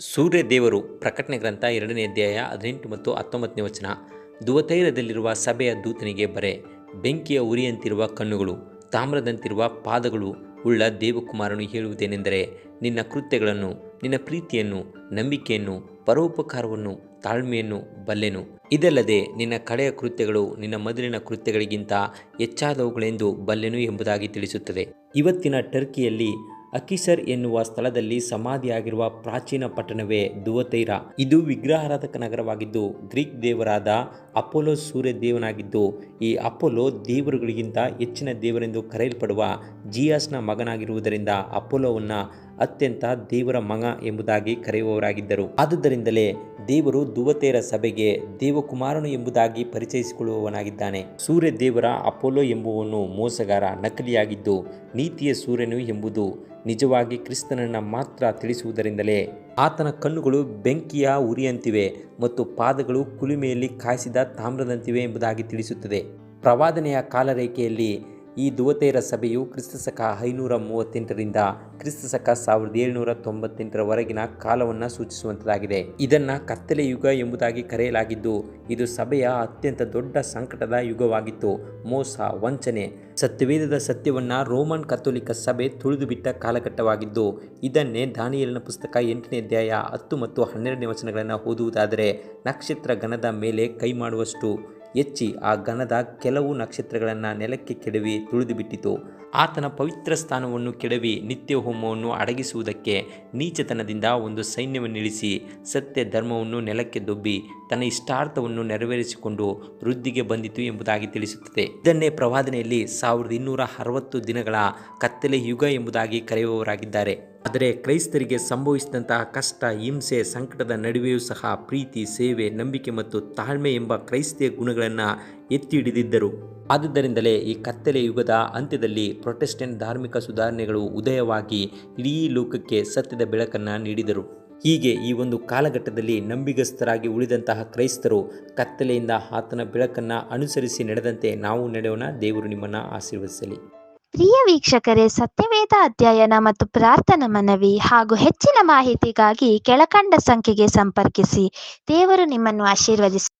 ಸೂರ್ಯದೇವರು ಪ್ರಕಟಣೆ ಗ್ರಂಥ 2ನೇ ಅಧ್ಯಾಯ 18 ಮತ್ತು 19ನೇ ವಚನ. ದುವತೈರದಲ್ಲಿರುವ ಸಭೆಯ ದೂತನಿಗೆ ಬರೆ, ಬೆಂಕಿಯ ಉರಿಯಂತಿರುವ ಕಣ್ಣುಗಳು, ತಾಮ್ರದಂತಿರುವ ಪಾದಗಳು ಉಳ್ಳ ದೇವಕುಮಾರನು ಹೇಳುವುದೇನೆಂದರೆ, ನಿನ್ನ ಕೃತ್ಯಗಳನ್ನು, ನಿನ್ನ ಪ್ರೀತಿಯನ್ನು, ನಂಬಿಕೆಯನ್ನು, ಪರೋಪಕಾರವನ್ನು, ತಾಳ್ಮೆಯನ್ನು ಬಲ್ಲೆನು. ಇದಲ್ಲದೆ ನಿನ್ನ ಕಡೆಯ ಕೃತ್ಯಗಳು ನಿನ್ನ ಮೊದಲಿನ ಕೃತ್ಯಗಳಿಗಿಂತ ಹೆಚ್ಚಾದವುಗಳೆಂದು ಬಲ್ಲೆನು ಎಂಬುದಾಗಿ ತಿಳಿಸುತ್ತದೆ. ಇವತ್ತಿನ ಟರ್ಕಿಯಲ್ಲಿ ಅಕಿಸರ್ ಎನ್ನುವ ಸ್ಥಳದಲ್ಲಿ ಸಮಾಧಿಯಾಗಿರುವ ಪ್ರಾಚೀನ ಪಟ್ಟಣವೇ ದುವತೈರ. ಇದು ವಿಗ್ರಹಾರಾಧಕ ನಗರವಾಗಿದ್ದು, ಗ್ರೀಕ್ ದೇವರಾದ ಅಪೋಲೋ ಸೂರ್ಯ ದೇವನಾಗಿದ್ದು, ಈ ಅಪೋಲೋ ದೇವರುಗಳಿಗಿಂತ ಹೆಚ್ಚಿನ ದೇವರೆಂದು ಕರೆಯಲ್ಪಡುವ ಜಿಯಾಸ್ನ ಮಗನಾಗಿರುವುದರಿಂದ ಅಪೋಲೋವನ್ನು ಅತ್ಯಂತ ದೇವರ ಮಗ ಎಂಬುದಾಗಿ ಕರೆಯುವವರಾಗಿದ್ದರು. ಆದುದರಿಂದಲೇ ದೇವರು ದುವತೈರ ಸಭೆಗೆ ದೇವಕುಮಾರನು ಎಂಬುದಾಗಿ ಪರಿಚಯಿಸಿಕೊಳ್ಳುವವನಾಗಿದ್ದಾನೆ. ಸೂರ್ಯ ದೇವರ ಅಪೋಲೋ ಎಂಬುವನು ಮೋಸಗಾರ, ನಕಲಿಯಾಗಿದ್ದು, ನೀತಿಯ ಸೂರ್ಯನು ಎಂಬುದು ನಿಜವಾಗಿ ಕ್ರಿಸ್ತನನ್ನು ಮಾತ್ರ ತಿಳಿಸುವುದರಿಂದಲೇ ಆತನ ಕಣ್ಣುಗಳು ಬೆಂಕಿಯ ಉರಿಯಂತಿವೆ ಮತ್ತು ಪಾದಗಳು ಕುಲುಮೆಯಲ್ಲಿ ಕಾಯಿಸಿದ ತಾಮ್ರದಂತಿವೆ ಎಂಬುದಾಗಿ ತಿಳಿಸುತ್ತದೆ. ಪ್ರವಾದನೆಯ ಕಾಲರೇಖೆಯಲ್ಲಿ ಈ ದುವತೈರ ಸಭೆಯು ಕ್ರಿಸ್ತಶಕ 538ರಿಂದ ಕ್ರಿಸ್ತಶಕ 1798ರವರೆಗಿನ ಕಾಲವನ್ನು ಸೂಚಿಸುವಂಥದ್ದಾಗಿದೆ. ಇದನ್ನು ಕತ್ತಲೆ ಯುಗ ಎಂಬುದಾಗಿ ಕರೆಯಲಾಗಿದ್ದು, ಇದು ಸಭೆಯ ಅತ್ಯಂತ ದೊಡ್ಡ ಸಂಕಟದ ಯುಗವಾಗಿತ್ತು. ಮೋಸ, ವಂಚನೆ, ಸತ್ಯವೇದದ ಸತ್ಯವನ್ನು ರೋಮನ್ ಕಥೋಲಿಕ ಸಭೆ ತುಳಿದು ಬಿಟ್ಟ ಕಾಲಘಟ್ಟವಾಗಿದ್ದು, ಇದನ್ನೇ ದಾನಿಯೇಲನ ಪುಸ್ತಕ 8ನೇ ಅಧ್ಯಾಯ 10 ಮತ್ತು 12ನೇ ವಚನಗಳನ್ನು ಓದುವುದಾದರೆ, ನಕ್ಷತ್ರ ಗಣದ ಮೇಲೆ ಕೈ ಮಾಡುವಷ್ಟು ಹೆಚ್ಚಿ ಆ ಗಣದ ಕೆಲವು ನಕ್ಷತ್ರಗಳನ್ನು ನೆಲಕ್ಕೆ ಕೆಡವಿ ತುಳಿದು ಬಿಟ್ಟಿತು. ಆತನ ಪವಿತ್ರ ಸ್ಥಾನವನ್ನು ಕೆಡವಿ ನಿತ್ಯ ಹೋಮವನ್ನು ಅಡಗಿಸುವುದಕ್ಕೆ ನೀಚತನದಿಂದ ಒಂದು ಸೈನ್ಯವನ್ನಿಳಿಸಿ ಸತ್ಯ ಧರ್ಮವನ್ನು ನೆಲಕ್ಕೆ ದೊಬ್ಬಿ ತನ್ನ ಇಷ್ಟಾರ್ಥವನ್ನು ನೆರವೇರಿಸಿಕೊಂಡು ವೃದ್ಧಿಗೆ ಬಂದಿತು ಎಂಬುದಾಗಿ ತಿಳಿಸುತ್ತದೆ. ಇದನ್ನೇ ಪ್ರವಾದನೆಯಲ್ಲಿ 1260 ದಿನಗಳ ಕತ್ತಲೆ ಯುಗ ಎಂಬುದಾಗಿ ಕರೆಯುವವರಾಗಿದ್ದಾರೆ. ಆದರೆ ಕ್ರೈಸ್ತರಿಗೆ ಸಂಭವಿಸಿದಂತಹ ಕಷ್ಟ, ಹಿಂಸೆ, ಸಂಕಟದ ನಡುವೆಯೂ ಸಹ ಪ್ರೀತಿ, ಸೇವೆ, ನಂಬಿಕೆ ಮತ್ತು ತಾಳ್ಮೆ ಎಂಬ ಕ್ರೈಸ್ತಿಯ ಗುಣಗಳನ್ನು ಎತ್ತಿ ಹಿಡಿದಿದ್ದರು. ಆದುದರಿಂದಲೇ ಈ ಕತ್ತಲೆ ಯುಗದ ಅಂತ್ಯದಲ್ಲಿ ಪ್ರೊಟೆಸ್ಟೆಂಟ್ ಧಾರ್ಮಿಕ ಸುಧಾರಣೆಗಳು ಉದಯವಾಗಿ ಇಡೀ ಲೋಕಕ್ಕೆ ಸತ್ಯದ ಬೆಳಕನ್ನು ನೀಡಿದರು. ಹೀಗೆ ಈ ಒಂದು ಕಾಲಘಟ್ಟದಲ್ಲಿ ನಂಬಿಗಸ್ತರಾಗಿ ಉಳಿದಂತಹ ಕ್ರೈಸ್ತರು ಕತ್ತಲೆಯಿಂದ ಆತನ ಬೆಳಕನ್ನು ಅನುಸರಿಸಿ ನಡೆದಂತೆ ನಾವು ನಡೆಯೋಣ. ದೇವರು ನಿಮ್ಮನ್ನು ಆಶೀರ್ವದಿಸಲಿ. ಪ್ರಿಯ ವೀಕ್ಷಕರೇ, ಸತ್ಯವೇದ ಅಧ್ಯಯನ ಮತ್ತು ಪ್ರಾರ್ಥನಾ ಮನವಿ ಹಾಗೂ ಹೆಚ್ಚಿನ ಮಾಹಿತಿಗಾಗಿ ಕೆಳಕಂಡ ಸಂಖ್ಯೆಗೆ ಸಂಪರ್ಕಿಸಿ. ದೇವರು ನಿಮ್ಮನ್ನು ಆಶೀರ್ವದಿಸಿ.